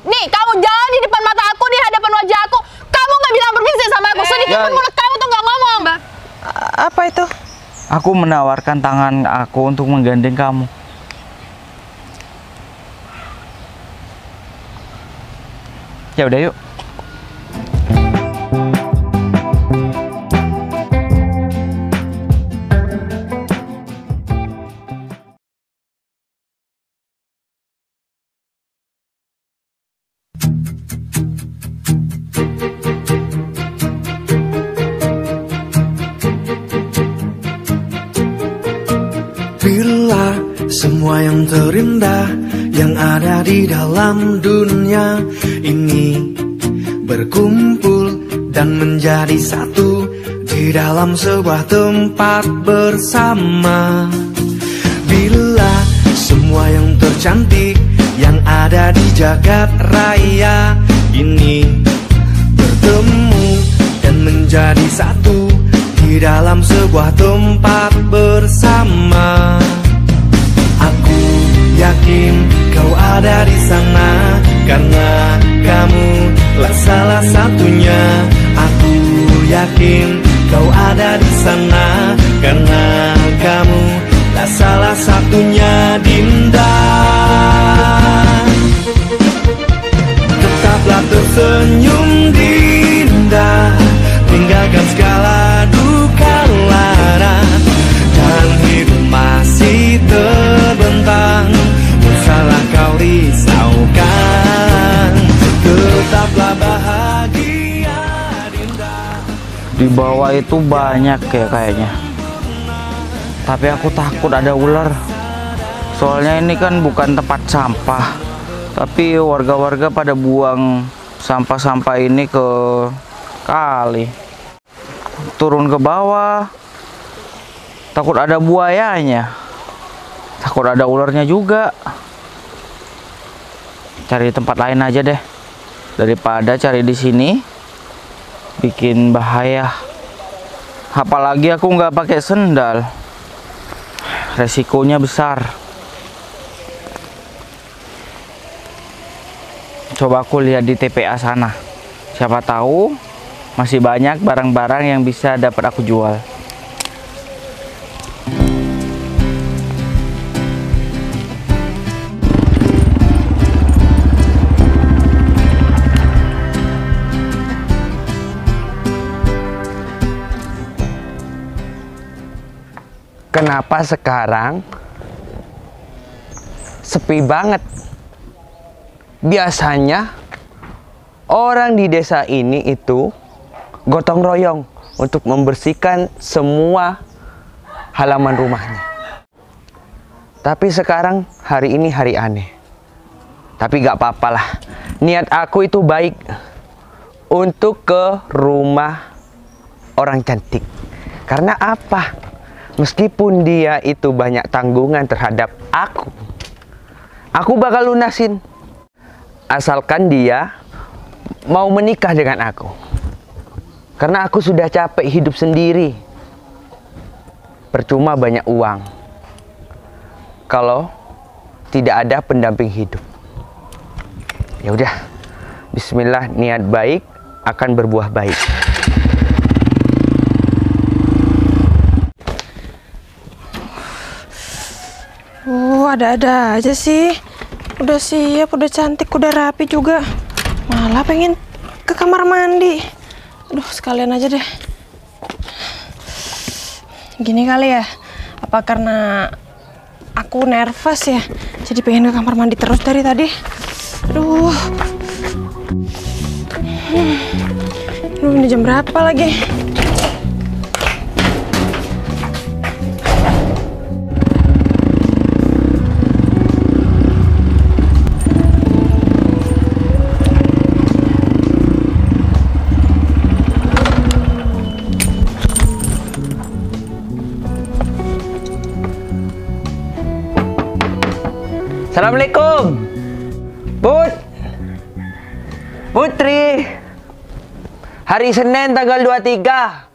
Nih, kamu jalan di depan mata aku, di hadapan wajah aku. Kamu nggak bilang permisi sama aku. Sedikit pun mulut kamu tuh nggak ngomong. Apa itu? Aku menawarkan tangan aku untuk menggandeng kamu. Ya udah yuk. Bila semua yang terindah yang ada di dalam dunia ini berkumpul dan menjadi satu di dalam sebuah tempat bersama. Bila semua yang tercantik yang ada di jagat raya ini bertemu dan menjadi satu di dalam sebuah tempat bersama. Aku yakin kau ada di sana karena kamu lah salah satunya. Aku yakin kau ada di sana karena kamu lah salah satunya, Dinda. Tetaplah tersenyum, Dinda, tinggalkan segala duka lara, dan hidup masih terbentang, usahlah kau risaukan. Tetaplah bahagia, Dinda. Di bawah itu banyak ya kayaknya. Tapi aku takut ada ular. Soalnya ini kan bukan tempat sampah. Tapi warga-warga pada buang sampah-sampah ini ke kali. Turun ke bawah. Takut ada buayanya. Takut ada ularnya juga. Cari tempat lain aja deh. Daripada cari di sini bikin bahaya. Apalagi aku nggak pakai sendal. Resikonya besar. Coba aku lihat di TPA sana. Siapa tahu masih banyak barang-barang yang bisa dapat aku jual. Kenapa sekarang sepi banget? Biasanya orang di desa ini itu gotong royong untuk membersihkan semua halaman rumahnya. Tapi sekarang hari ini hari aneh. Tapi gak apa-apa lah. Niat aku itu baik untuk ke rumah orang cantik. Karena apa? Meskipun dia itu banyak tanggungan terhadap aku bakal lunasin. Asalkan dia mau menikah dengan aku. Karena aku sudah capek hidup sendiri. Percuma banyak uang kalau tidak ada pendamping hidup. Ya udah, bismillah, niat baik akan berbuah baik. Ada-ada aja sih. Udah siap, udah cantik, udah rapi juga. Malah pengen ke kamar mandi. Aduh, sekalian aja deh. Gini kali ya, apa karena aku nervous ya, jadi pengen ke kamar mandi terus dari tadi. Aduh. Aduh, ini jam berapa lagi? Assalamualaikum, Putri. Hari Senin tanggal 23.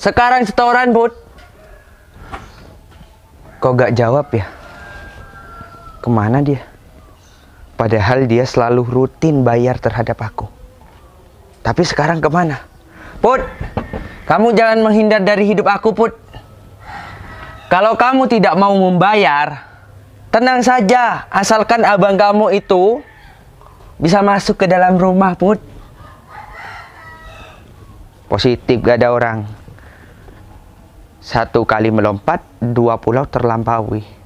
Sekarang setoran, Put. Kok gak jawab ya? Kemana dia? Padahal dia selalu rutin bayar terhadap aku. Tapi sekarang kemana? Put, kamu jangan menghindar dari hidup aku, Put. Kalau kamu tidak mau membayar, tenang saja. Asalkan abang kamu itu bisa masuk ke dalam rumah, Put. Positif gak ada orang. 1 kali melompat, 2 pulau terlampaui.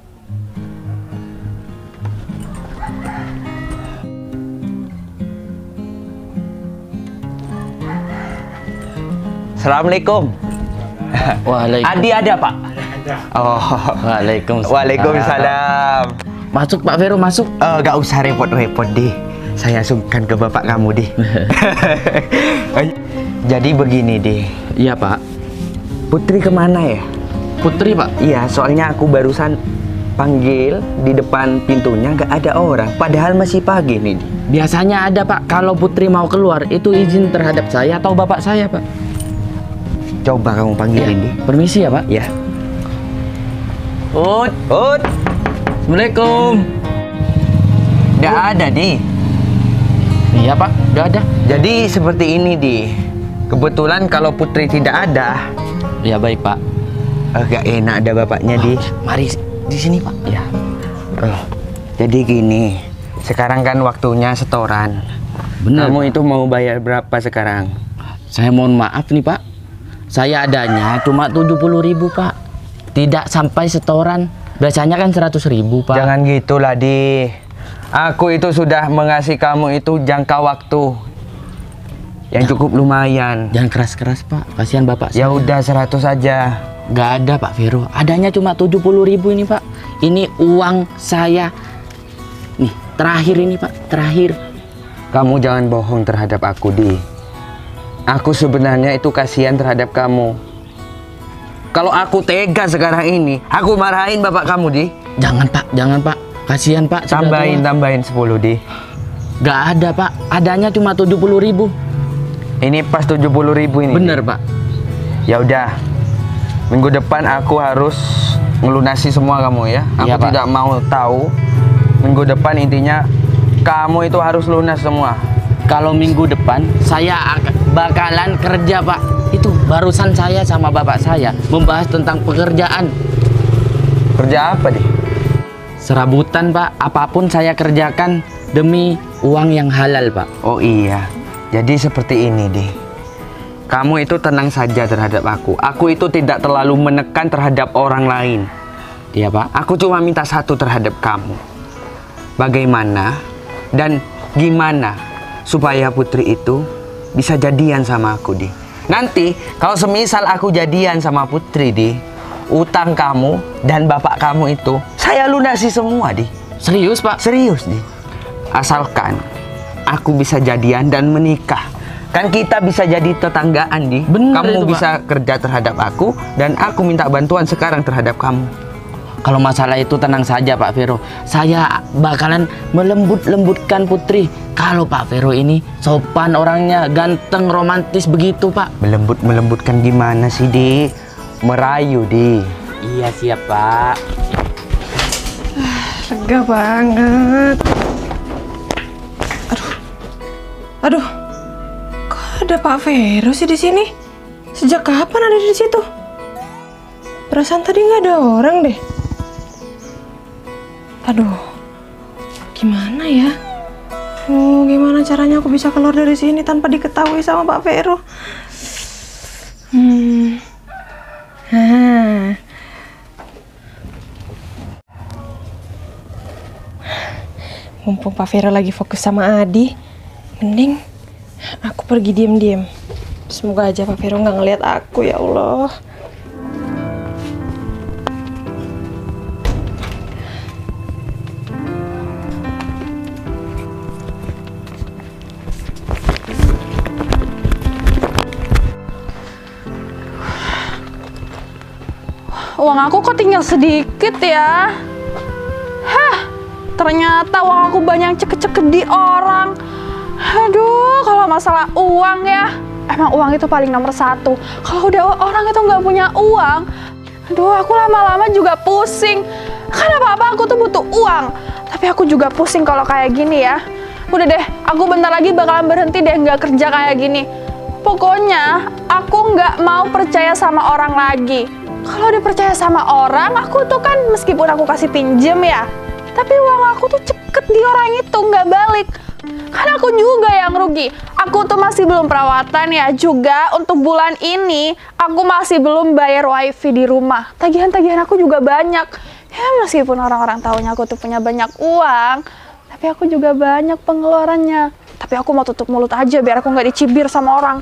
Assalamualaikum. Waalaikumsalam. Adi ada, Pak? Oh. Waalaikumsalam. Waalaikumsalam. Masuk Pak Vero, masuk. Gak usah repot-repot deh. Saya sungkan ke bapak kamu deh. Jadi begini deh. Iya Pak. Putri kemana ya? Putri Pak. Iya, soalnya aku barusan panggil di depan pintunya gak ada orang. Padahal masih pagi nih. Biasanya ada Pak. Kalau Putri mau keluar itu izin terhadap saya atau bapak saya Pak. Coba kamu panggilin deh. Permisi ya Pak. Ya. Ut. Assalamualaikum. Gak ada deh. Iya Pak, udah ada. Jadi seperti ini deh. Kebetulan kalau Putri tidak ada. Ya baik Pak. Agak enak ada bapaknya deh. Mari di sini Pak. Ya. Jadi gini. Sekarang kan waktunya setoran. Benar. Kamu itu mau bayar berapa sekarang? Saya mohon maaf nih Pak. Saya adanya cuma 70.000 Pak. Tidak sampai setoran. Biasanya kan 100.000 Pak. Jangan gitulah di. Aku itu sudah mengasih kamu itu jangka waktu yang cukup lumayan. Jangan keras-keras Pak. Kasihan bapak Ya saya. udah 100 aja. Gak ada Pak Vero. Adanya cuma 70.000 ini Pak. Ini uang saya. Nih terakhir ini Pak. Terakhir. Kamu jangan bohong terhadap aku di. Aku sebenarnya itu kasihan terhadap kamu. Kalau aku tega sekarang ini, aku marahin bapak kamu di. Jangan Pak. Kasihan Pak. sudah tua. Tambahin 10 di. Gak ada Pak. Adanya cuma 70.000. Ini pas 70.000 ini. Bener Pak. Ya udah. Minggu depan aku harus ngelunasi semua kamu ya. Aku Iya, Pak. tidak mau tahu. Minggu depan intinya kamu itu harus lunas semua. Kalau minggu depan saya bakalan kerja Pak. Itu barusan saya sama bapak saya membahas tentang pekerjaan. Kerja apa deh? Serabutan Pak. Apapun saya kerjakan demi uang yang halal Pak. Oh iya. Jadi seperti ini deh. Kamu itu tenang saja terhadap aku. Aku itu tidak terlalu menekan terhadap orang lain. Iya Pak. Aku cuma minta satu terhadap kamu. Bagaimana dan gimana supaya Putri itu bisa jadian sama aku, Di. Nanti kalau semisal aku jadian sama Putri, Di, utang kamu dan bapak kamu itu saya lunasi semua, Di. Serius Pak? Serius, Di. Asalkan aku bisa jadian dan menikah. Kan kita bisa jadi tetanggaan, Di. Bener Kamu itu, bisa kerja terhadap aku dan aku minta bantuan sekarang terhadap kamu. Kalau masalah itu tenang saja Pak Vero. Saya bakalan melembut-lembutkan Putri. Kalau Pak Vero ini sopan orangnya, ganteng, romantis begitu Pak. Melembutkan gimana sih, Di? Merayu, Di. Iya siap Pak. Lega banget. Aduh. Kok ada Pak Vero sih di sini? Sejak kapan ada di situ? Perasaan tadi nggak ada orang deh. Aduh, gimana ya? Gimana caranya aku bisa keluar dari sini tanpa diketahui sama Pak Vero? Mumpung Pak Vero lagi fokus sama Adi, mending aku pergi diam-diam. Semoga aja Pak Vero nggak ngeliat aku, ya Allah. Uang aku kok tinggal sedikit ya? Hah, ternyata uang aku banyak ceket-ceket di orang. Aduh, kalau masalah uang ya, emang uang itu paling nomor satu. Kalau udah orang itu nggak punya uang, aduh aku lama-lama juga pusing. Kan apa-apa aku tuh butuh uang. Tapi Tapi aku juga pusing kalau kayak gini ya. Udah deh, aku bentar lagi bakalan berhenti deh nggak kerja kayak gini. Pokoknya aku nggak mau percaya sama orang lagi. Kalau udah percaya sama orang, aku tuh kan meskipun aku kasih pinjem ya, tapi uang aku tuh cepet di orang itu nggak balik. Kan aku juga yang rugi. Aku tuh masih belum perawatan ya juga. Untuk bulan ini aku masih belum bayar wifi di rumah. Tagihan-tagihan aku juga banyak. Ya meskipun orang-orang taunya aku tuh punya banyak uang, tapi aku juga banyak pengeluarannya. Tapi aku mau tutup mulut aja biar aku nggak dicibir sama orang.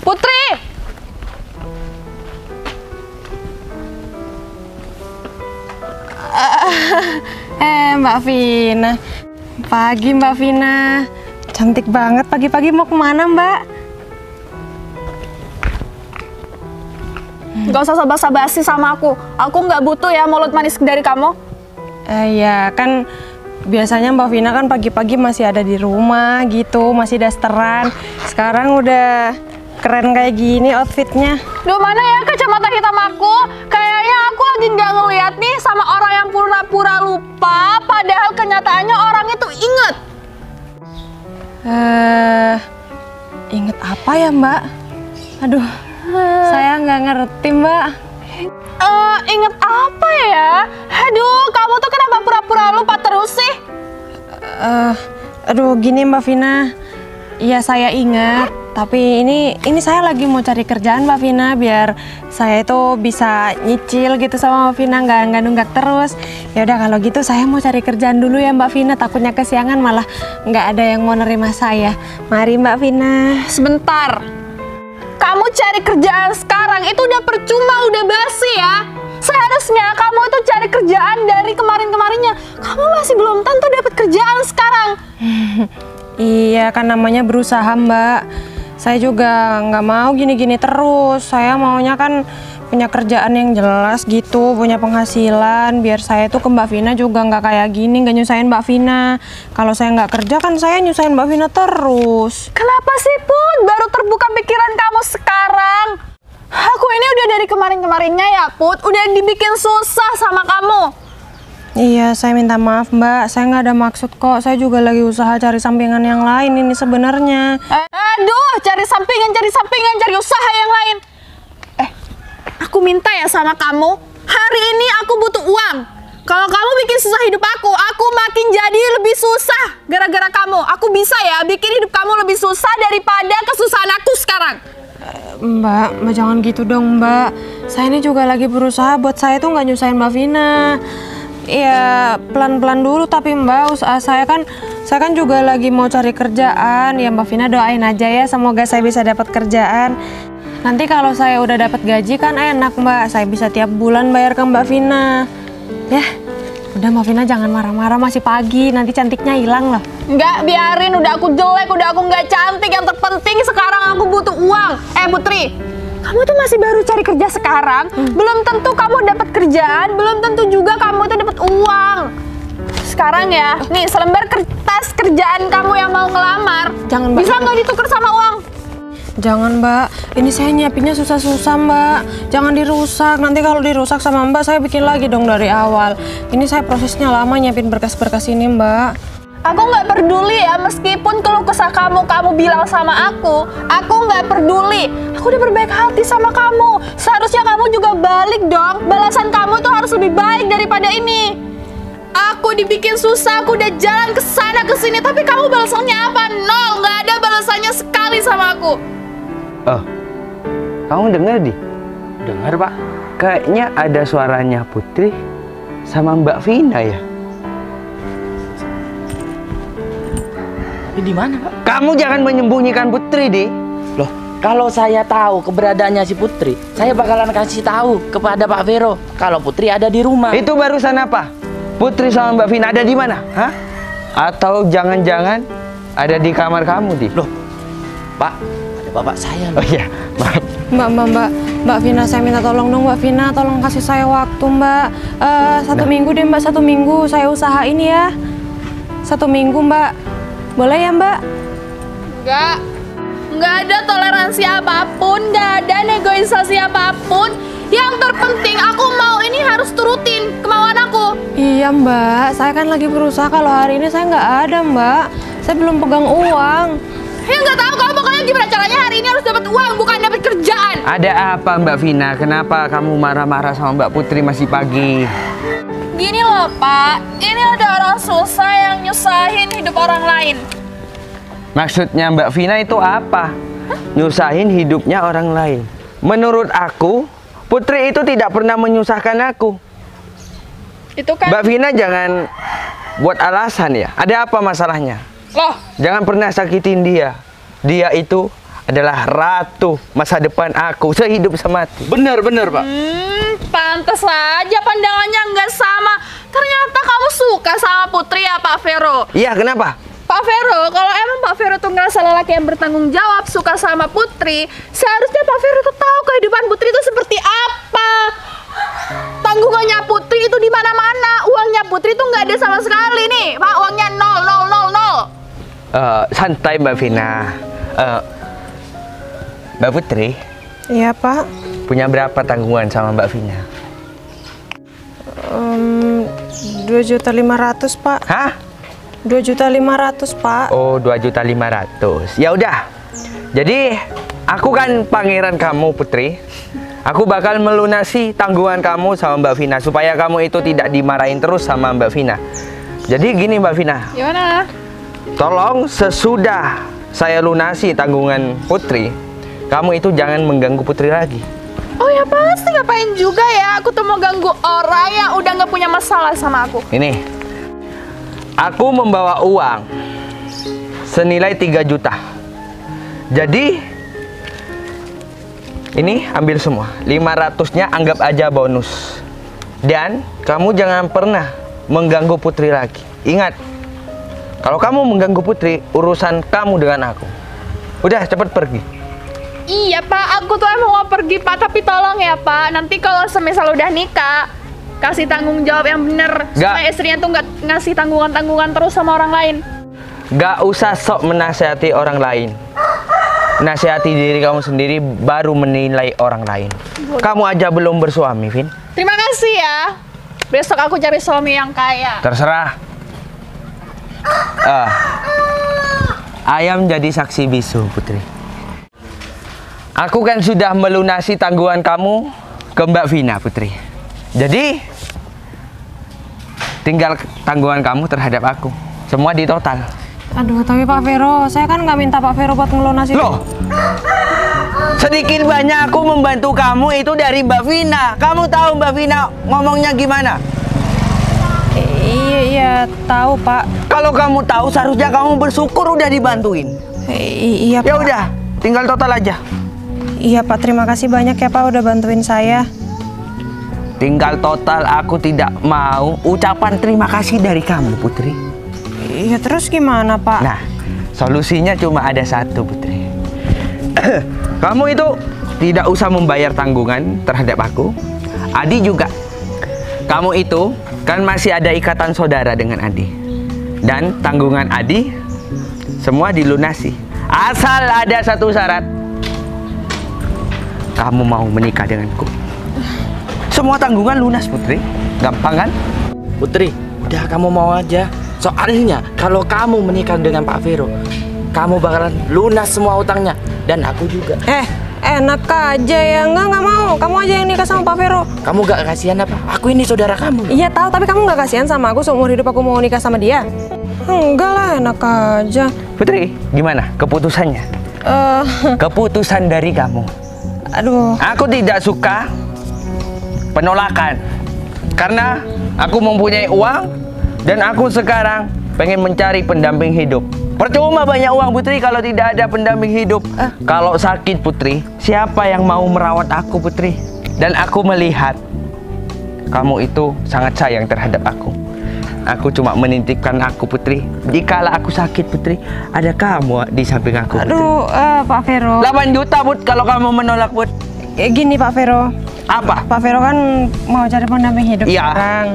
Putri! Mbak Vina. Pagi Mbak Vina. Cantik banget pagi-pagi, mau kemana Mbak? Gak usah basa-basi sama aku. Aku nggak butuh ya mulut manis dari kamu. Ya kan biasanya Mbak Vina kan pagi-pagi masih ada di rumah gitu, masih dasteran. Sekarang udah keren kayak gini outfitnya. Duh, mana ya kacamata hitam aku? Kayaknya aku lagi nggak ngeliat nih sama orang yang pura-pura lupa, padahal kenyataannya orang itu inget. Inget apa ya Mbak? Aduh, saya nggak ngerti Mbak. Inget apa ya? Aduh, kamu tuh kenapa pura-pura lupa terus sih? Aduh, gini Mbak Vina. Iya saya ingat, tapi ini saya lagi mau cari kerjaan Mbak Vina biar saya itu bisa nyicil gitu sama Mbak Vina, nggak nunggak terus. Ya udah kalau gitu saya mau cari kerjaan dulu ya Mbak Vina, takutnya kesiangan malah nggak ada yang mau nerima saya. Mari Mbak Vina. Sebentar. Kamu cari kerjaan sekarang itu udah percuma, udah basi ya. Seharusnya kamu itu cari kerjaan dari kemarin-kemarinnya. Kamu masih belum tentu dapat kerjaan sekarang. Iya kan namanya berusaha Mbak. Saya juga nggak mau gini-gini terus. Saya maunya kan punya kerjaan yang jelas gitu, punya penghasilan. Biar saya tuh ke Mbak Vina juga nggak kayak gini, nggak nyusahin Mbak Vina. Kalau saya nggak kerja kan saya nyusahin Mbak Vina terus. Kenapa sih Put? Baru terbuka pikiran kamu sekarang. Aku ini udah dari kemarin-kemarinnya ya Put. Udah dibikin susah sama kamu. Iya, saya minta maaf Mbak, saya nggak ada maksud kok. Saya juga lagi usaha cari sampingan yang lain ini sebenarnya. Aduh, cari sampingan, cari usaha yang lain. Aku minta ya sama kamu, hari ini aku butuh uang. Kalau kamu bikin susah hidup aku makin jadi lebih susah gara-gara kamu. Aku bisa ya bikin hidup kamu lebih susah daripada kesusahan aku sekarang. Mbak jangan gitu dong Mbak. Saya ini juga lagi berusaha buat saya tuh nggak nyusahin Mbak Vina. Ya pelan-pelan dulu tapi Mbak, usaha saya kan juga lagi mau cari kerjaan. Ya Mbak Vina doain aja ya, semoga saya bisa dapat kerjaan. Nanti kalau saya udah dapat gaji kan enak Mbak, saya bisa tiap bulan bayar ke Mbak Vina. Ya, udah Mbak Vina jangan marah-marah, masih pagi, nanti cantiknya hilang loh. Enggak, biarin, udah aku jelek, udah aku nggak cantik. Yang terpenting sekarang aku butuh uang. Putri, kamu tuh masih baru cari kerja sekarang, belum tentu kamu dapat kerjaan, belum tentu juga kamu tuh dapat uang. Sekarang ya, nih selembar kertas kerjaan kamu yang mau ngelamar. Jangan Mbak. Bisa nggak ditukar sama uang? Jangan Mbak, ini saya nyiapinnya susah-susah Mbak. Jangan dirusak, nanti kalau dirusak sama Mbak saya bikin lagi dong dari awal. Ini saya prosesnya lama nyiapin berkas-berkas ini Mbak. Aku nggak peduli ya, meskipun keluh kesah kamu bilang sama aku nggak peduli. Aku udah berbaik hati sama kamu. Seharusnya kamu juga balik dong. Balasan kamu tuh harus lebih baik daripada ini. Aku dibikin susah, aku udah jalan ke sana ke sini, tapi kamu balasannya apa? Nol, nggak ada balasannya sekali sama aku. Oh, kamu dengar di? Dengar Pak. Kayaknya ada suaranya Putri sama Mbak Vina ya. Tapi di mana Pak? Kamu jangan menyembunyikan Putri di. Loh, kalau saya tahu keberadaannya si Putri, saya bakalan kasih tahu kepada Pak Vero kalau Putri ada di rumah. Itu barusan apa? Putri sama Mbak Vina ada di mana? Hah? Atau jangan-jangan ada di kamar kamu di? Loh, Pak, ada bapak saya loh. Oh iya, maaf. Mbak Vina, saya minta tolong dong Mbak Vina, tolong kasih saya waktu Mbak. Satu minggu deh Mbak, 1 minggu saya usahain ya. 1 minggu Mbak, boleh ya Mbak? Enggak. Nggak ada toleransi apapun, nggak ada negosiasi apapun. Yang terpenting aku mau ini harus turutin kemauan aku. Iya Mbak, saya kan lagi berusaha. Kalau hari ini saya nggak ada Mbak. Saya belum pegang uang. Ya nggak tahu kamu pokoknya gimana caranya hari ini harus dapat uang, bukan dapat kerjaan. Ada apa Mbak Vina? Kenapa kamu marah-marah sama Mbak Putri masih pagi? Gini loh Pak, ini ada orang susah yang nyusahin hidup orang lain. Maksudnya Mbak Vina itu apa? Nyusahin hidupnya orang lain. Menurut aku, Putri itu tidak pernah menyusahkan aku. Itu kan. Mbak Vina jangan buat alasan ya. Ada apa masalahnya? Loh, Jangan pernah sakitin dia. Dia itu adalah ratu masa depan aku, sehidup semati. Bener Pak. pantes aja pandangannya nggak sama. Ternyata kamu suka sama Putri ya Pak Vero. Iya, kenapa? Pak Vero, kalau emang Pak Vero tuh ngerasa lelaki yang bertanggung jawab, suka sama Putri, seharusnya Pak Vero tuh tahu kehidupan Putri itu seperti apa. Tanggungannya Putri itu di mana-mana, uangnya Putri tuh nggak ada sama sekali nih, Pak. Uangnya 0. Santai Mbak Vina. Mbak Putri Iya Pak. punya berapa tanggungan sama Mbak Vina? 2.500.000 Pak. Hah? 2.500.000 Pak. Oh, 2.500.000. Ya udah. Jadi aku kan pangeran kamu Putri. Aku bakal melunasi tanggungan kamu sama Mbak Vina supaya kamu itu tidak dimarahin terus sama Mbak Vina. Jadi gini Mbak Vina, Gimana? tolong sesudah saya lunasi tanggungan Putri, kamu itu jangan mengganggu Putri lagi. Oh ya pasti, ngapain juga ya? Aku tuh mau ganggu orang yang udah nggak punya masalah sama aku. Ini, aku membawa uang senilai 3 juta. Jadi, ini ambil semua. 500-nya anggap aja bonus. Dan kamu jangan pernah mengganggu Putri lagi. Ingat, kalau kamu mengganggu Putri, urusan kamu dengan aku. Udah, cepet pergi. Iya Pak, aku tuh emang mau pergi Pak, tapi tolong ya Pak, nanti kalau semisal udah nikah, kasih tanggung jawab yang bener, supaya istrinya tuh nggak ngasih tanggungan-tanggungan terus sama orang lain. Gak usah sok menasihati orang lain. Nasihati diri kamu sendiri, baru menilai orang lain. Kamu aja belum bersuami, Vin. Terima kasih ya. Besok aku cari suami yang kaya. Terserah. Ayam jadi saksi bisu, Putri. Aku kan sudah melunasi tanggungan kamu ke Mbak Vina, Putri. Jadi, tinggal tanggungan kamu terhadap aku. Semua di total. Aduh, tapi Pak Vero, saya kan nggak minta Pak Vero buat ngelunasi. Loh, sedikit banyak aku membantu kamu itu dari Mbak Vina. Kamu tahu Mbak Vina ngomongnya gimana? Iya, tahu Pak. Kalau kamu tahu, seharusnya kamu bersyukur udah dibantuin. Iya Pak. Ya udah, tinggal total aja. Iya Pak, terima kasih banyak ya Pak udah bantuin saya. Tinggal total, aku tidak mau ucapan terima kasih dari kamu, Putri. Iya, terus gimana Pak? Nah, solusinya cuma ada satu, Putri. Kamu itu tidak usah membayar tanggungan terhadap aku. Adi juga. Kamu itu kan masih ada ikatan saudara dengan Adi. Dan tanggungan Adi semua dilunasi. Asal ada satu syarat. Kamu mau menikah denganku. Semua tanggungan lunas, Putri. Gampang kan? Putri, udah kamu mau aja. Soalnya kalau kamu menikah dengan Pak Vero, kamu bakalan lunas semua utangnya. Dan aku juga. Enak aja ya. Nggak mau. Kamu aja yang nikah sama Pak Vero. Kamu gak kasihan apa? Aku ini saudara kamu. Iya tahu, tapi kamu nggak kasihan sama aku seumur hidup aku mau nikah sama dia? Enggak lah, enak aja. Putri, gimana keputusannya? Keputusan dari kamu. Aduh. Aku tidak suka penolakan. Karena aku mempunyai uang dan aku sekarang pengen mencari pendamping hidup. Percuma banyak uang, Putri, kalau tidak ada pendamping hidup. Kalau sakit, Putri, siapa yang mau merawat aku, Putri? Dan aku melihat kamu itu sangat sayang terhadap aku. Aku cuma menitipkan aku, Putri. Jikalau aku sakit, Putri, ada kamu di samping aku, Putri. Aduh, Pak Vero. 8 juta, Put, kalau kamu menolak, Put. Gini Pak Vero. Apa? Pak Vero kan mau cari pendamping hidup Iya. sekarang.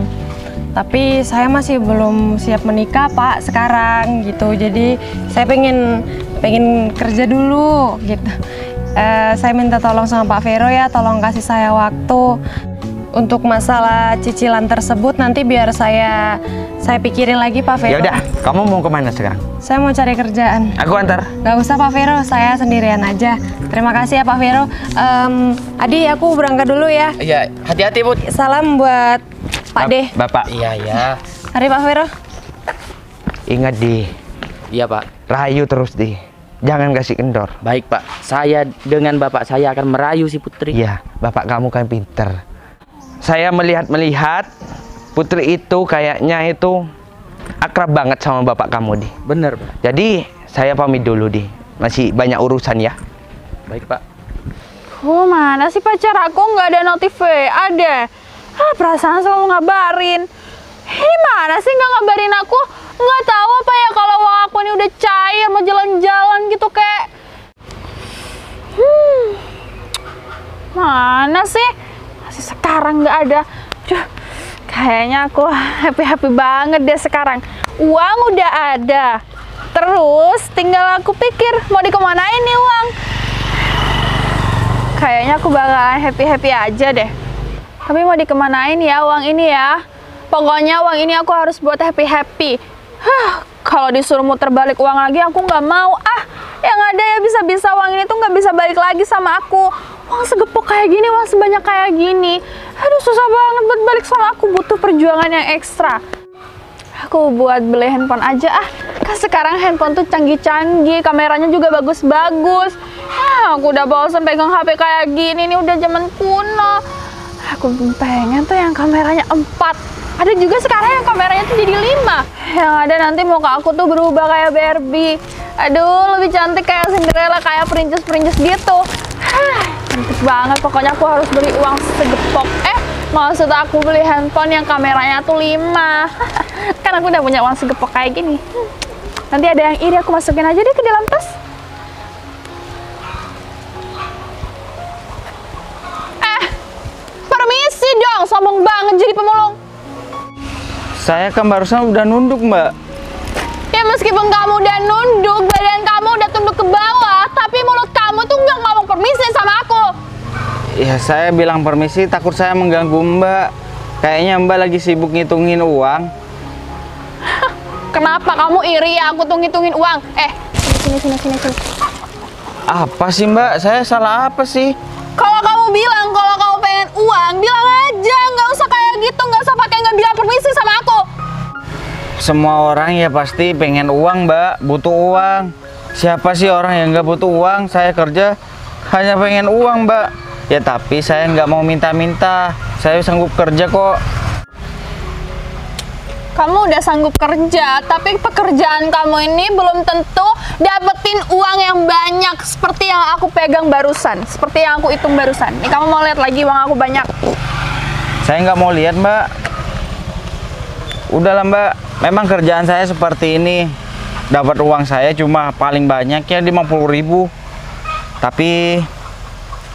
Tapi saya masih belum siap menikah Pak sekarang gitu. Jadi saya pengen pengen kerja dulu gitu. Saya minta tolong sama Pak Vero ya, tolong kasih saya waktu untuk masalah cicilan tersebut. Nanti biar saya pikirin lagi Pak Vero. Ya udah, kamu mau kemana sekarang? Saya mau cari kerjaan. Aku antar. Gak usah Pak Vero, saya sendirian aja. Terima kasih ya Pak Vero. Adi, aku berangkat dulu ya. Iya, hati-hati Bu. Salam buat Pak D. Bapak. Iya, iya. Mari Pak Vero. Ingat di, Iya Pak. rayu terus di. Jangan kasih kendor. Baik Pak, saya dengan bapak saya akan merayu si Putri. Iya, bapak kamu kan pinter. Saya melihat Putri itu kayaknya itu akrab banget sama bapak kamu di. Bener Pak. Jadi saya pamit dulu di. Masih banyak urusan ya. Baik Pak. Oh, mana sih pacar aku nggak ada notif WA deh. Perasaan selalu ngabarin. Ini mana sih nggak ngabarin aku? Nggak tahu apa ya kalau uang aku ini udah cair mau jalan-jalan gitu kayak. Mana sih? Masih sekarang nggak ada. Duh, kayaknya aku happy banget deh sekarang. Uang udah ada. Terus tinggal aku pikir mau dikemanain nih uang. Kayaknya aku bakalan happy aja deh. Tapi mau dikemanain ya uang ini ya? Pokoknya uang ini aku harus buat happy. Kalau disuruh muter balik uang lagi aku nggak mau. Yang ada ya bisa-bisa uang ini tuh nggak bisa balik lagi sama aku. Uang segepok kayak gini, uang sebanyak kayak gini. Aduh, susah banget buat balik sama aku. Butuh perjuangan yang ekstra. Aku buat beli handphone aja kan sekarang handphone tuh canggih-canggih, kameranya juga bagus-bagus. Aku udah bosan pegang HP kayak gini, ini udah zaman kuno. Aku pengen tuh yang kameranya 4. Ada juga sekarang yang kameranya tuh jadi 5. Yang ada nanti muka aku tuh berubah kayak Barbie. Aduh, lebih cantik kayak Cinderella, kayak princess gitu. Cantik banget, pokoknya aku harus beli uang segepok. Maksud aku beli handphone yang kameranya tuh 5. Kan aku udah punya uang segepok kayak gini. Nanti ada yang iri, aku masukin aja deh ke dalam tas. Permisi dong, sombong banget jadi pemulung. Saya kan barusan udah nunduk Mbak. Ya meskipun kamu udah nunduk, badan kamu udah tunduk ke bawah, tapi mulut kamu tuh nggak ngomong permisi sama aku. Ya saya bilang permisi, takut saya mengganggu Mbak. Kayaknya Mbak lagi sibuk ngitungin uang. Kenapa kamu iri ya aku tuh ngitungin uang? Sini. Apa sih Mbak? Saya salah apa sih? Kalau kamu bilang kalau kamu pengen uang, bilang aja, nggak usah kayak gitu, nggak usah pakai nggak bilang permisi sama aku. Semua orang ya pasti pengen uang Mbak, butuh uang. Siapa sih orang yang nggak butuh uang? Saya kerja hanya pengen uang Mbak. Ya tapi saya nggak mau minta-minta, saya sanggup kerja kok. Kamu udah sanggup kerja, tapi pekerjaan kamu ini belum tentu dapetin uang yang banyak seperti yang aku pegang barusan, seperti yang aku hitung barusan. Nih kamu mau lihat lagi uang aku banyak? Saya nggak mau lihat Mbak. Udahlah Mbak, memang kerjaan saya seperti ini. Dapat uang saya cuma paling banyak ya 50.000. Tapi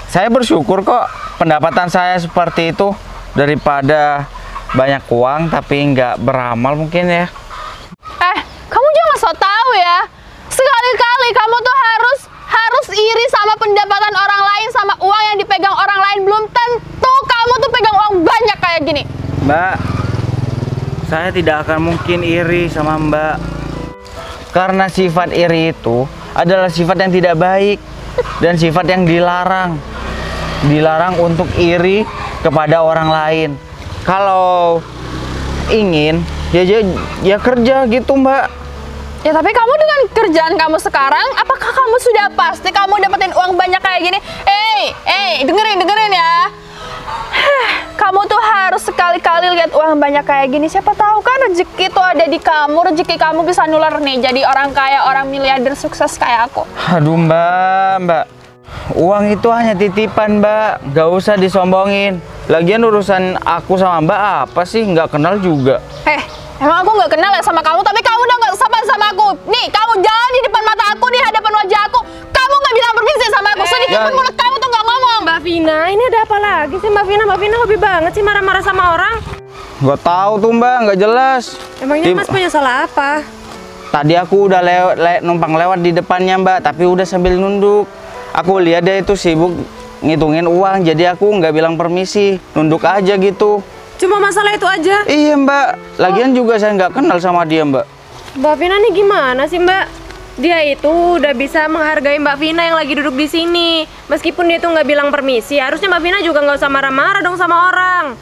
saya bersyukur kok pendapatan saya seperti itu daripada banyak uang tapi nggak beramal mungkin ya. Kamu jangan sok tahu ya. Sekali-kali kamu tuh harus iri sama pendapatan orang lain, sama uang yang dipegang orang lain. Belum tentu kamu tuh pegang uang banyak kayak gini. Mbak, saya tidak akan mungkin iri sama Mbak. Karena sifat iri itu adalah sifat yang tidak baik dan sifat yang dilarang. Dilarang untuk iri kepada orang lain. Kalau ingin ya kerja gitu Mbak. Ya tapi kamu dengan kerjaan kamu sekarang, apakah kamu sudah pasti kamu dapetin uang banyak kayak gini? Dengerin ya. Kamu tuh harus sekali-kali lihat uang banyak kayak gini. Siapa tahu kan rezeki tuh ada di kamu, rezeki kamu bisa nular nih jadi orang kaya, orang miliarder sukses kayak aku. Aduh Mbak, uang itu hanya titipan Mbak, gak usah disombongin. Lagian urusan aku sama Mbak apa sih, nggak kenal juga. Emang aku nggak kenal ya sama kamu, tapi kamu udah nggak sopan sama aku. Nih, kamu jalan di depan mata aku, di hadapan wajah aku, kamu nggak bilang permisi sama aku. Sedikit pun mulut kamu tuh nggak ngomong. Mbak Vina, ini ada apa lagi sih Mbak Vina? Mbak Vina hobi banget sih marah-marah sama orang. Gak tahu tuh Mbak, nggak jelas. Emangnya Mas punya salah apa? Tadi aku udah numpang lewat di depannya Mbak, tapi udah sambil nunduk. Aku lihat dia itu sibuk ngitungin uang, jadi aku nggak bilang permisi, nunduk aja gitu. Cuma masalah itu aja. Iya Mbak, lagian juga saya nggak kenal sama dia Mbak. Mbak Vina nih gimana sih Mbak? Dia itu udah bisa menghargai Mbak Vina yang lagi duduk di sini. Meskipun dia tuh nggak bilang permisi, harusnya Mbak Vina juga nggak usah marah-marah dong sama orang.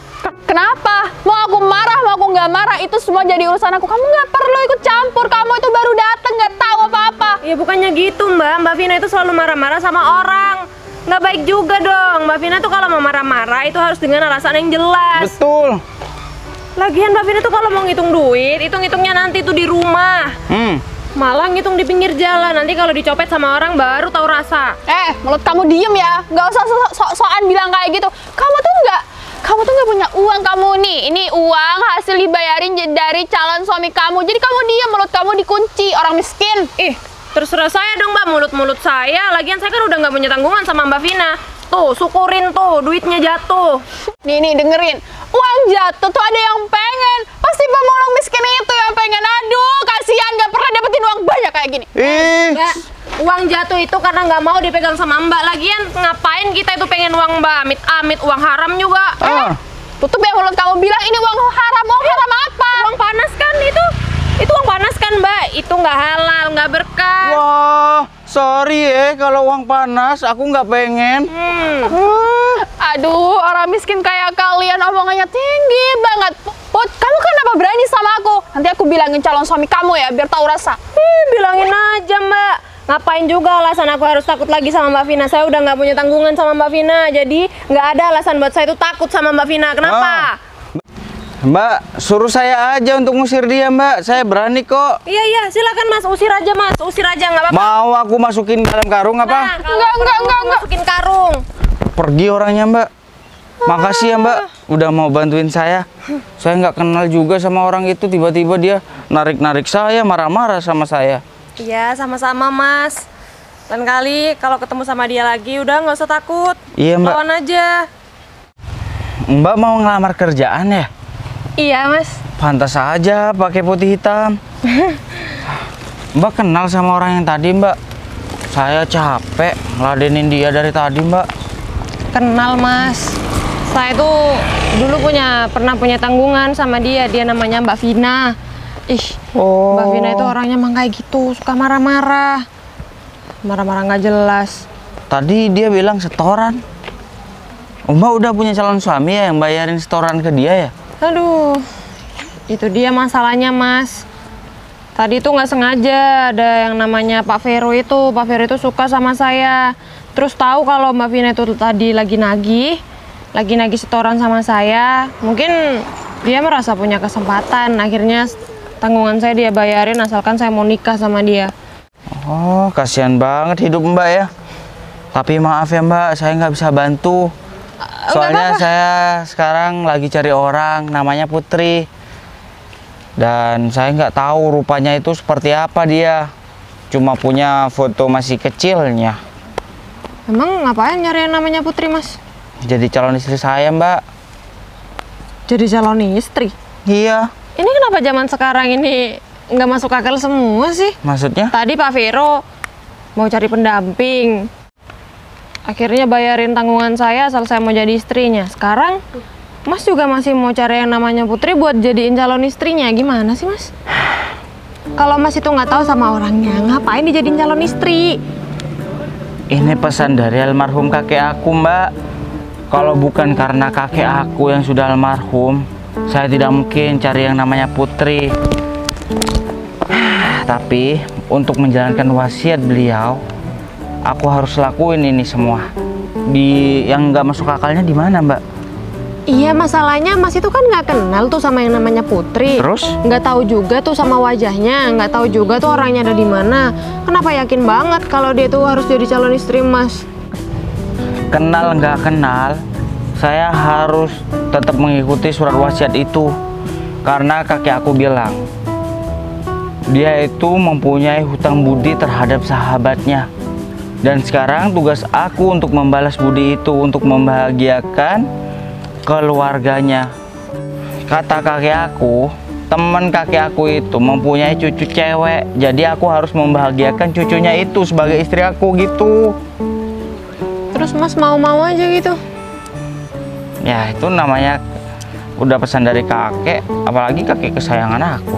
Kenapa? Mau aku marah, mau aku nggak marah, itu semua jadi urusan aku. Kamu nggak perlu ikut campur. Kamu itu baru datang, nggak tahu apa-apa. Ya bukannya gitu Mbak. Mbak Vina itu selalu marah-marah sama orang. Nggak baik juga dong. Mbak Vina tuh kalau mau marah-marah itu harus dengan alasan yang jelas. Betul. Lagian Mbak Vina tuh kalau mau ngitung duit, hitung-hitungnya nanti tuh di rumah. Malah ngitung di pinggir jalan. Nanti kalau dicopet sama orang baru tahu rasa. Mulut kamu diem ya. Nggak usah sok-sokan bilang kayak gitu. Kamu tuh nggak punya uang kamu nih. Ini uang hasil dibayarin dari calon suami kamu. Jadi kamu diem, mulut kamu dikunci. Orang miskin. Terserah saya dong Mbak, mulut-mulut saya. Lagian saya kan udah nggak punya tanggungan sama Mbak Vina. Tuh, syukurin tuh, duitnya jatuh. Nih dengerin. Uang jatuh tuh ada yang pengen. Pasti pemulung miskin itu yang pengen. Aduh, kasihan nggak pernah dapetin uang banyak kayak gini. Mbak, uang jatuh itu karena nggak mau dipegang sama Mbak. Lagian ngapain kita itu pengen uang Mbak? Amit-amit uang haram juga. Tutup ya mulut kamu, bilang ini uang haram. Uang haram apa? Uang panas kan itu? Itu uang panas kan Mbak? Itu nggak halal, nggak berkah. Wah, sorry ya kalau uang panas aku nggak pengen. Aduh, orang miskin kayak kalian omongannya tinggi banget. Put, kamu kenapa berani sama aku? Nanti aku bilangin calon suami kamu ya, biar tahu rasa. Bilangin aja Mbak. Ngapain juga alasan aku harus takut lagi sama Mbak Vina? Saya udah nggak punya tanggungan sama Mbak Vina. Jadi nggak ada alasan buat saya itu takut sama Mbak Vina. Kenapa? Mbak, suruh saya aja untuk ngusir dia Mbak. Saya berani kok. Iya, silakan Mas. Usir aja Mas. Usir aja, nggak apa-apa. Mau aku masukin dalam karung apa? Nah, enggak. Masukin karung. Pergi orangnya Mbak. Makasih ya Mbak, udah mau bantuin saya. Saya nggak kenal juga sama orang itu. Tiba-tiba dia narik-narik saya, marah-marah sama saya. Iya, sama-sama Mas. Lain kali kalau ketemu sama dia lagi, udah nggak usah takut. Iya Mbak. Lawan aja. Mbak mau ngelamar kerjaan ya? Iya Mas. Pantas aja pakai putih hitam. Mbak kenal sama orang yang tadi Mbak? Saya capek ngeladenin dia dari tadi Mbak. Kenal Mas. Saya itu dulu pernah punya tanggungan sama dia. Dia namanya Mbak Vina. Mbak Vina itu orangnya emang kayak gitu, suka marah-marah. Marah-marah nggak jelas. Tadi dia bilang setoran. Mbak udah punya calon suami ya yang bayarin setoran ke dia ya? Aduh, itu dia masalahnya Mas. Tadi tuh nggak sengaja ada yang namanya Pak Vero itu. Pak Vero itu suka sama saya. Terus tahu kalau Mbak Vina itu tadi lagi nagih setoran sama saya. Mungkin dia merasa punya kesempatan. Akhirnya tanggungan saya dia bayarin asalkan saya mau nikah sama dia. Oh, kasihan banget hidup Mbak ya. Tapi maaf ya Mbak, saya nggak bisa bantu. Soalnya saya sekarang lagi cari orang namanya Putri. Dan saya nggak tahu rupanya itu seperti apa dia. Cuma punya foto masih kecilnya. Emang ngapain nyari yang namanya Putri Mas? Jadi calon istri saya Mbak. Jadi calon istri? Iya. Ini kenapa zaman sekarang ini nggak masuk akal semua sih? Maksudnya? Tadi Pak Vero mau cari pendamping. Akhirnya bayarin tanggungan saya asal saya mau jadi istrinya. Sekarang Mas juga masih mau cari yang namanya Putri buat jadiin calon istrinya. Gimana sih Mas? Kalau Mas itu nggak tahu sama orangnya, ngapain dijadiin calon istri? Ini pesan dari almarhum kakek aku Mbak. Kalau bukan karena kakek aku yang sudah almarhum, saya tidak mungkin cari yang namanya Putri. Tapi untuk menjalankan wasiat beliau, aku harus lakuin ini semua. Yang nggak masuk akalnya di mana Mbak? Iya, masalahnya Mas itu kan nggak kenal tuh sama yang namanya Putri. Terus? Nggak tahu juga tuh sama wajahnya, nggak tahu juga tuh orangnya ada di mana. Kenapa yakin banget kalau dia tuh harus jadi calon istri Mas? Kenal nggak kenal, saya harus tetap mengikuti surat wasiat itu. Karena kakek aku bilang, dia itu mempunyai hutang budi terhadap sahabatnya. Dan sekarang tugas aku untuk membalas budi itu, untuk membahagiakan keluarganya. Kata kakek aku, teman kakek aku itu mempunyai cucu cewek. Jadi aku harus membahagiakan cucunya itu sebagai istri aku gitu. Terus Mas mau-mau aja gitu? Ya itu namanya udah pesan dari kakek, apalagi kakek kesayangan aku.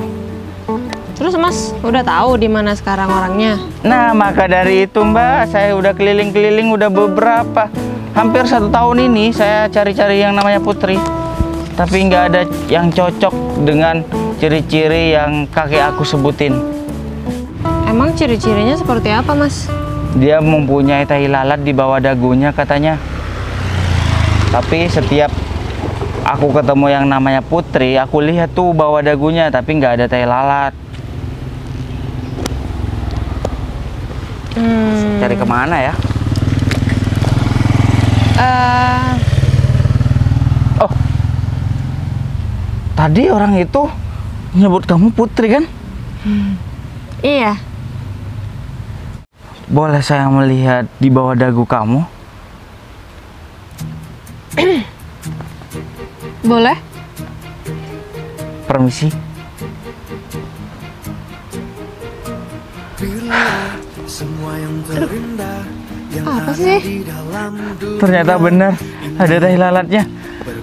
Terus Mas udah tahu di mana sekarang orangnya? Nah maka dari itu Mbak, saya udah keliling-keliling udah beberapa, hampir 1 tahun ini saya cari-cari yang namanya Putri. Tapi nggak ada yang cocok dengan ciri-ciri yang kakek aku sebutin. Emang ciri-cirinya seperti apa Mas? Dia mempunyai tai lalat di bawah dagunya katanya. Tapi setiap aku ketemu yang namanya Putri, aku lihat tuh bawah dagunya tapi nggak ada tai lalat. Cari kemana ya? Oh, tadi orang itu nyebut kamu Putri kan? Iya. Boleh saya melihat di bawah dagu kamu? Boleh? Permisi. Apa sih? Ternyata benar ada tai lalatnya.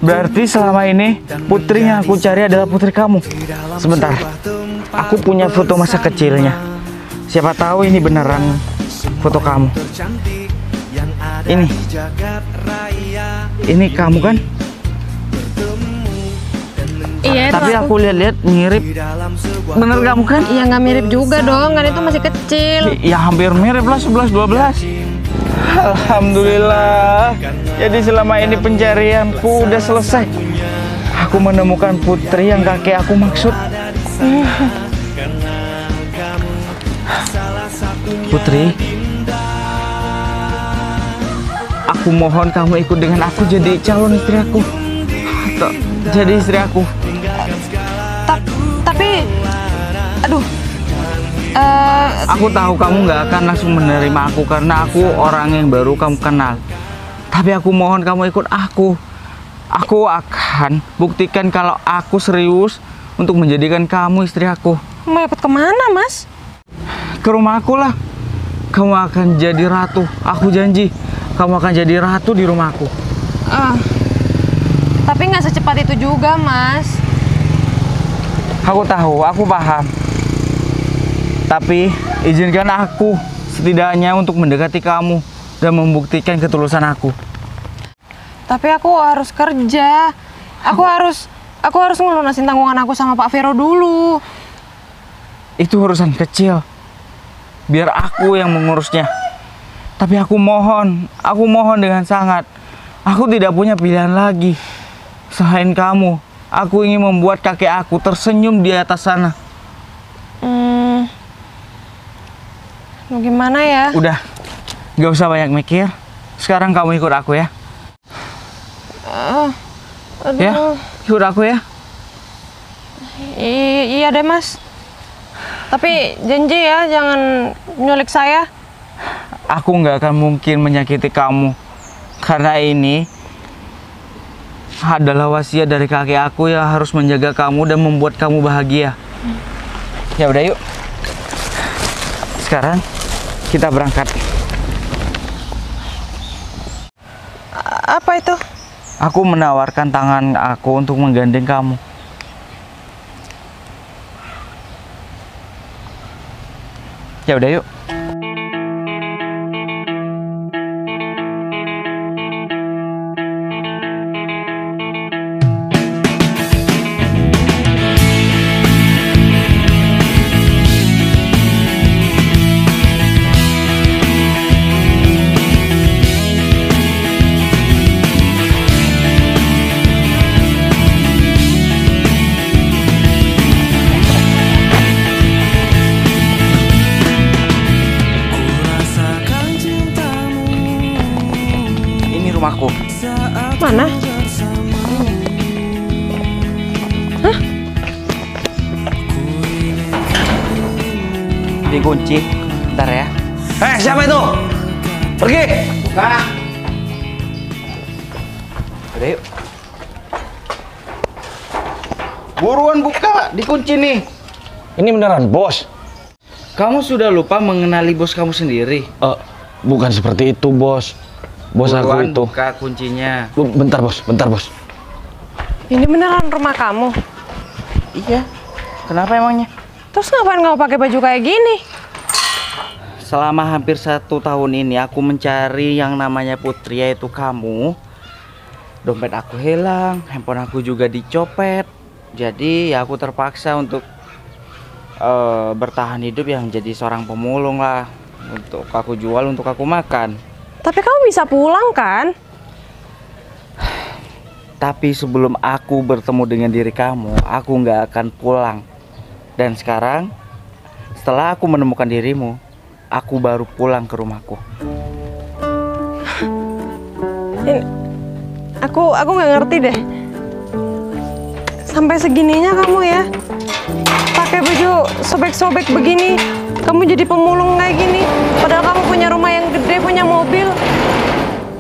Berarti selama ini Putri yang aku cari adalah putri kamu. Sebentar, aku punya foto masa kecilnya. Siapa tahu ini beneran foto kamu. Ini kamu kan? Iya, itu Tapi aku lihat-lihat mirip. Bener kamu kan? Iya nggak mirip juga dong, kan itu masih kecil. Ya hampir mirip lah, 11-12. Alhamdulillah. Jadi selama ini pencarianku udah selesai. Aku menemukan Putri yang kakek aku maksud. Putri, aku mohon kamu ikut dengan aku jadi calon istri aku. Jadi istri aku. Tapi, aduh. Aku tahu kamu nggak akan langsung menerima aku karena aku orang yang baru kamu kenal. Tapi aku mohon kamu ikut aku. Aku akan buktikan kalau aku serius untuk menjadikan kamu istri aku. Mau ikut kemana, Mas? Ke rumah aku lah. Kamu akan jadi ratu. Aku janji. Kamu akan jadi ratu di rumahku. Tapi nggak secepat itu juga, Mas. Aku tahu, aku paham. Tapi izinkan aku setidaknya untuk mendekati kamu dan membuktikan ketulusan aku. Tapi aku harus kerja. Aku harus ngelunasin tanggungan aku sama Pak Vero dulu. Itu urusan kecil. Biar aku yang mengurusnya. Tapi aku mohon dengan sangat. Aku tidak punya pilihan lagi. Selain kamu, aku ingin membuat kakek aku tersenyum di atas sana. Gimana ya? Udah, gak usah banyak mikir. Sekarang kamu ikut aku ya. Aduh. Ya, ikut aku ya. Iya deh, Mas. Tapi janji ya, jangan nyulik saya. Aku nggak akan mungkin menyakiti kamu. Karena ini adalah wasiat dari kakek aku yang harus menjaga kamu dan membuat kamu bahagia. Ya udah yuk. Sekarang kita berangkat. Apa itu? Aku menawarkan tangan aku untuk menggandeng kamu. Ya udah yuk. Rumahku. Mana? Hah? Dikunci. Bentar ya. Siapa itu? Pergi. Buka. Udah yuk. Buruan buka, dikunci nih. Ini beneran bos? Kamu sudah lupa mengenali bos kamu sendiri. Bukan seperti itu bos. Bos aku Buruan itu. buka kuncinya. Bentar bos. Ini beneran rumah kamu? Iya. Kenapa emangnya? Terus ngapain kamu pakai baju kayak gini? Selama hampir 1 tahun ini aku mencari yang namanya Putri, yaitu kamu. Dompet aku hilang, handphone aku juga dicopet. Jadi ya aku terpaksa untuk bertahan hidup yang jadi seorang pemulung lah. Untuk aku jual, untuk aku makan. Tapi kamu bisa pulang kan? Tapi sebelum aku bertemu dengan diri kamu, aku nggak akan pulang. Dan sekarang, setelah aku menemukan dirimu, aku baru pulang ke rumahku. Aku nggak ngerti deh. Sampai segininya kamu ya. Pakai baju sobek-sobek begini. Kamu jadi pemulung kayak gini. Padahal kamu punya rumah yang gede, punya mobil.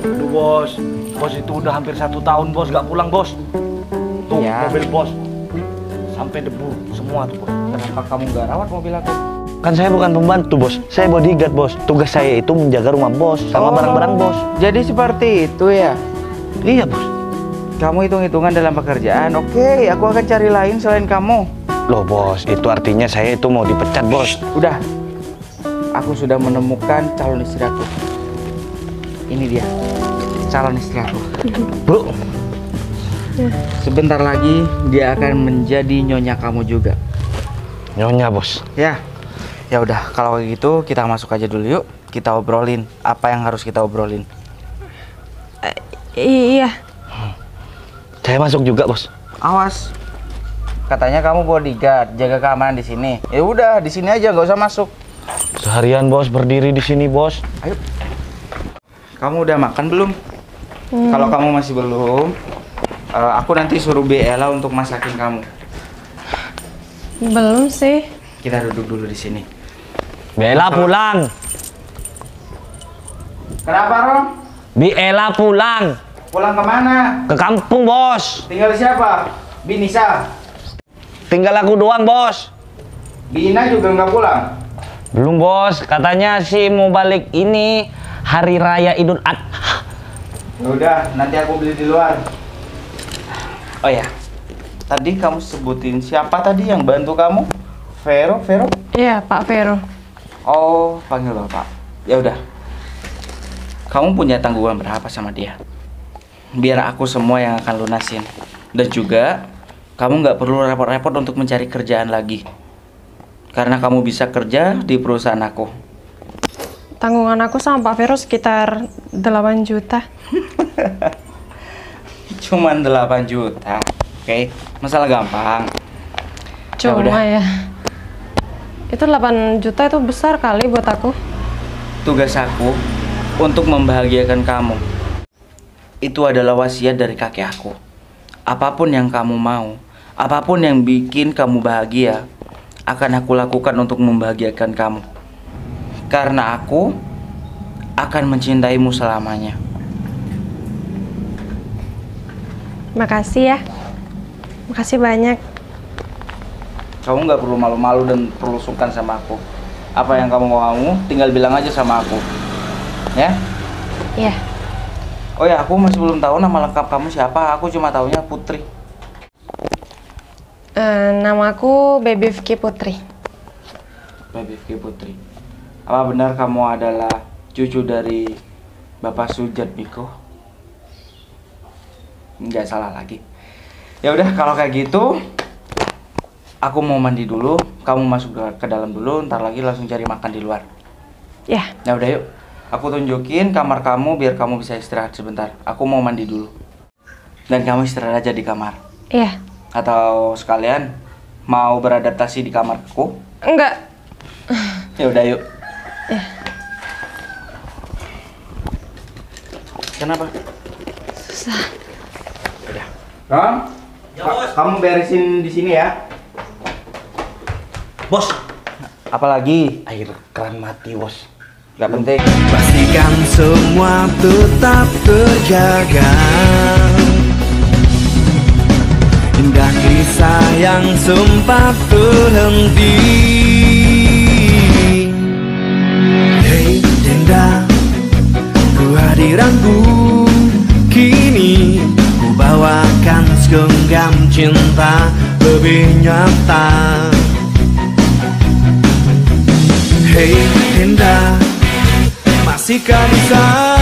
Aduh bos itu udah hampir 1 tahun bos gak pulang bos. Tuh Ya. mobil bos sampai debu semua tuh bos. Kenapa kamu nggak rawat mobil aku? Kan saya bukan pembantu bos, saya bodyguard bos. Tugas saya itu menjaga rumah bos sama barang-barang bos. Jadi seperti itu ya? Iya bos. Kamu hitung-hitungan dalam pekerjaan. Oke, aku akan cari lain selain kamu. Loh bos, itu artinya saya itu mau dipecat bos. Udah, aku sudah menemukan calon istri aku. Ini dia, calon istri aku. Bu, Sebentar lagi dia akan menjadi nyonya kamu juga. nyonya bos. Ya, ya udah. Kalau gitu kita masuk aja dulu yuk. Kita obrolin apa yang harus kita obrolin. Iya. Saya masuk juga bos. Awas. Katanya kamu bodyguard, jaga keamanan di sini. Ya udah, di sini aja, nggak usah masuk. Seharian bos berdiri di sini bos. Ayo. Kamu udah makan belum? Kalau kamu masih belum, aku nanti suruh Bella untuk masakin kamu. Belum sih. Kita duduk dulu di sini. Bella pulang. Kenapa, Rom? Bella pulang. Pulang kemana? Ke kampung bos. Tinggal siapa? Binisa. Tinggal aku doang bos. Bina juga nggak pulang. Belum bos, katanya sih mau balik ini hari raya Idul Adha. Ya udah, nanti aku beli di luar. Oh ya, tadi kamu sebutin siapa tadi yang bantu kamu? Vero? Iya, Pak Vero. Oh, panggil Bapak. Ya udah. Kamu punya tanggungan berapa sama dia? Biar aku semua yang akan lunasin. Dan juga kamu nggak perlu repot-repot untuk mencari kerjaan lagi. Karena kamu bisa kerja di perusahaan aku. Tanggungan aku sama Pak Vero sekitar 8 juta. Cuman 8 juta. Oke, masalah gampang. Cuma udah. ya. Itu 8 juta itu besar kali buat aku. Tugas aku untuk membahagiakan kamu. Itu adalah wasiat dari kakek aku. Apapun yang kamu mau, apapun yang bikin kamu bahagia, akan aku lakukan untuk membahagiakan kamu. Karena aku akan mencintaimu selamanya. Makasih ya. Makasih banyak. Kamu nggak perlu malu-malu dan perlu sungkan sama aku. Apa yang kamu mau, tinggal bilang aja sama aku. Ya? Iya. Oh ya, aku masih belum tahu nama lengkap kamu siapa. Aku cuma taunya Putri. Nama aku Baby Vicky Putri. Baby Vicky Putri. Apa benar kamu adalah cucu dari Bapak Sujat Miko? Nggak salah lagi. Ya udah, kalau kayak gitu, aku mau mandi dulu. Kamu masuk ke dalam dulu. Ntar lagi langsung cari makan di luar. Ya. Ya udah yuk. Aku tunjukin kamar kamu biar kamu bisa istirahat sebentar. Aku mau mandi dulu. Dan kamu istirahat aja di kamar. Iya. Atau sekalian mau beradaptasi di kamarku? Enggak. Ya udah yuk. Kenapa? Susah. Udah. Rom? Ya, bos. Kamu beresin di sini ya. Bos, Apalagi? Air keran mati bos. Gak penting. Pastikan semua tetap terjaga. Indah kisah yang sempat terhenti. Hei Dinda, kehadiranku kini ku bawakan segenggam cinta lebih nyata. Hei Dinda, masihkah bisa